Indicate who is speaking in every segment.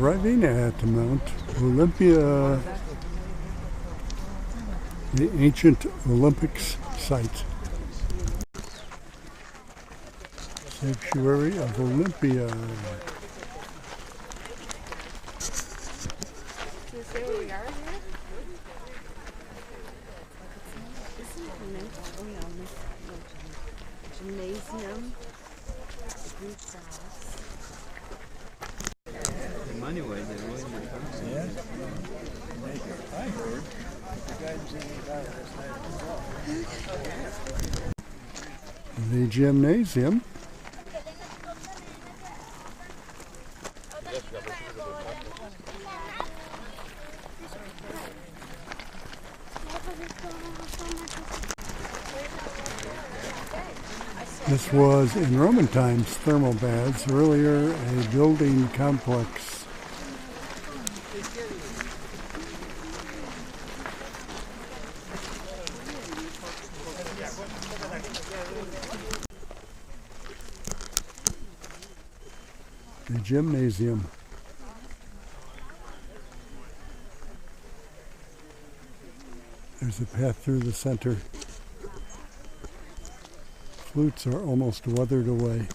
Speaker 1: Arriving at Mount Olympia, the ancient Olympics site. Sanctuary of Olympia.
Speaker 2: Does it say where we are here? This is gymnasium, the Greek baths.
Speaker 3: Money-wise, they're really in the country. Yeah. I heard the guy was in the back last night as well.
Speaker 1: The gymnasium. This was, in Roman times, thermal baths, earlier a building complex. The gymnasium. There's a path through the center. Flutes are almost weathered away.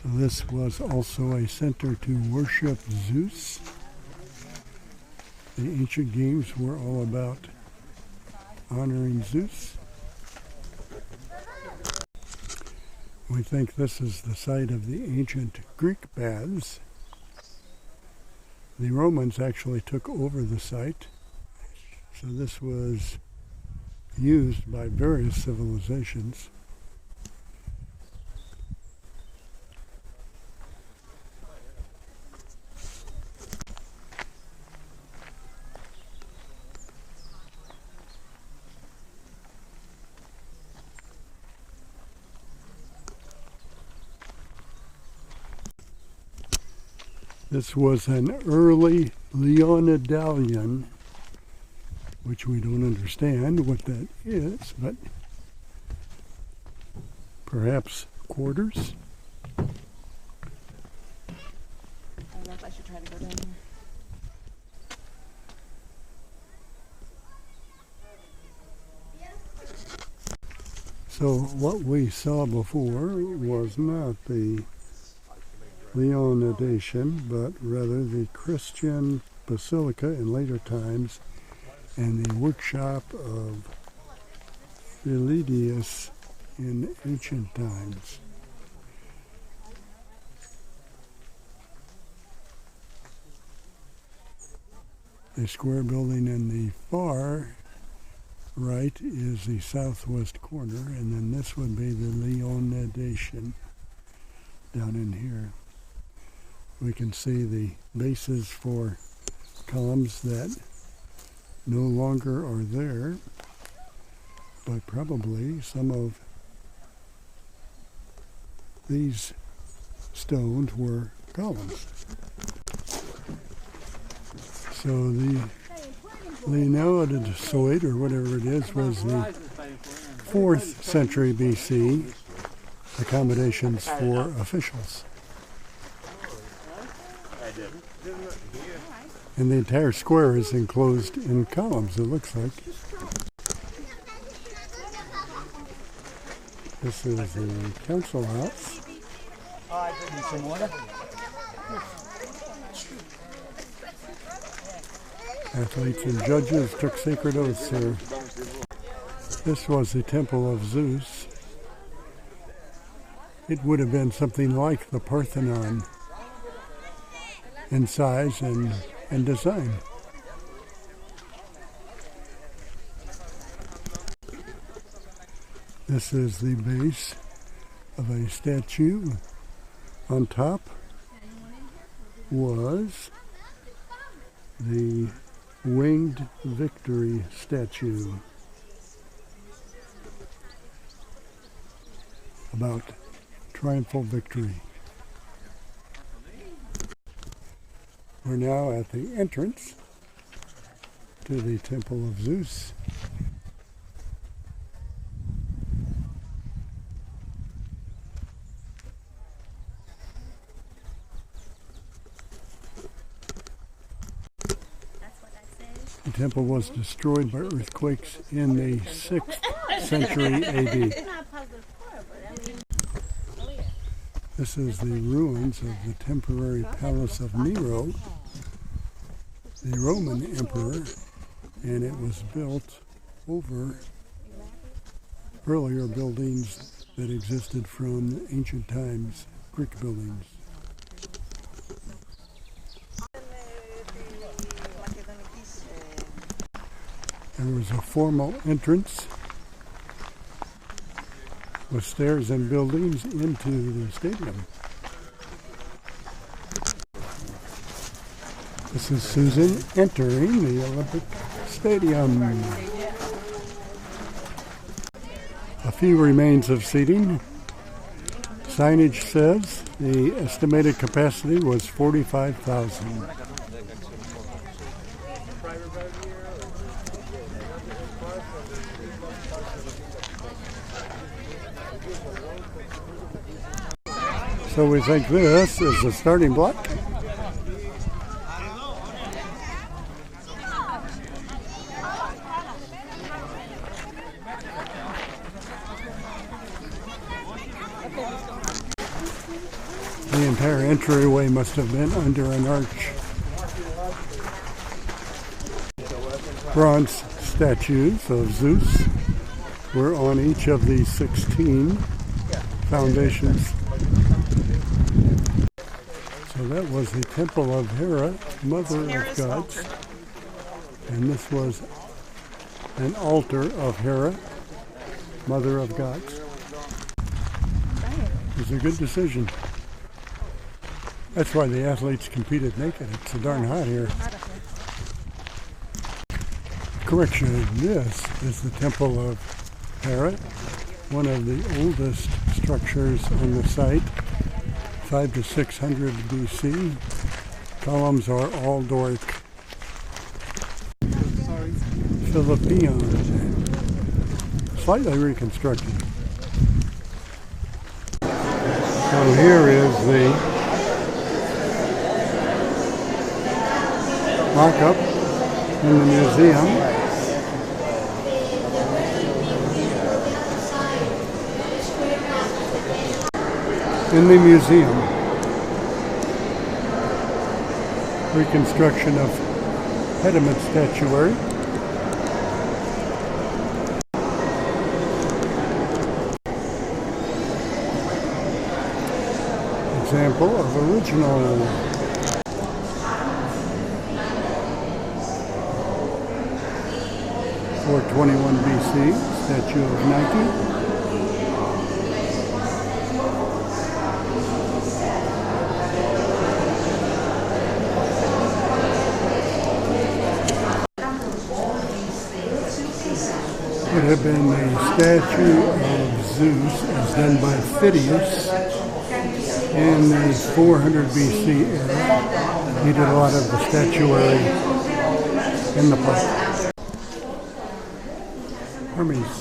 Speaker 1: So this was also a center to worship Zeus. The ancient games were all about honoring Zeus. We think this is the site of the ancient Greek baths. The Romans actually took over the site, so this was used by various civilizations. This was an early Leonidalian, which we don't understand what that is, but perhaps quarters.
Speaker 2: I don't know if I should try to go down here.
Speaker 1: So what we saw before was not the Leonidation, but rather the Christian basilica in later times and the workshop of Phidias in ancient times. The square building in the far right is the southwest corner, and then this would be the Leonidation down in here. We can see the bases for columns that no longer are there, but probably some of these stones were columns. So the Leonidosoid, or whatever it is, was the 4th century BC accommodations for officials. And the entire square is enclosed in columns, it looks like. This is the council house.
Speaker 3: Some water?
Speaker 1: Athletes and judges took sacred oaths here. This was the temple of Zeus. It would have been something like the Parthenon in size and design. This is the base of a statue. On top was the winged victory statue. about triumphal victory. We're now at the entrance to the Temple of Zeus. The temple was destroyed by earthquakes in the 6th century AD. This is the ruins of the temporary palace of Nero, the Roman emperor, and it was built over earlier buildings that existed from ancient times, Greek buildings. There was a formal entrance with stairs and buildings into the stadium. This is Susan entering the Olympic Stadium. A few remains of seating. Signage says the estimated capacity was 45,000. So we think this is the starting block. The entire entryway must have been under an arch. Bronze statues of Zeus were on each of the 16 foundations. So that was the temple of Hera, mother of gods. And this was an altar of Hera, mother of gods. It was a good decision. That's why the athletes competed naked. It's so darn hot here. Correction, this is the temple of Hera, one of the oldest structures on the site. 5 to 600 BC. Columns are all Doric. Philippian. Slightly reconstructed. So here is the mock-up in the museum. In the museum, reconstruction of pediment statuary. Example of original 421 BC statue of Nike. Would have been a statue of Zeus as done by Phidias in the 400 BC era. He did a lot of the statuary in the park. Hermes.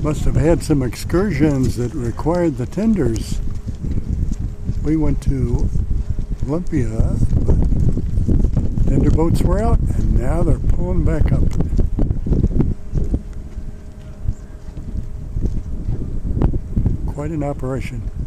Speaker 1: Must have had some excursions that required the tenders. We went to Olympia, but tender boats were out, and now they're pulling back up. Quite an operation.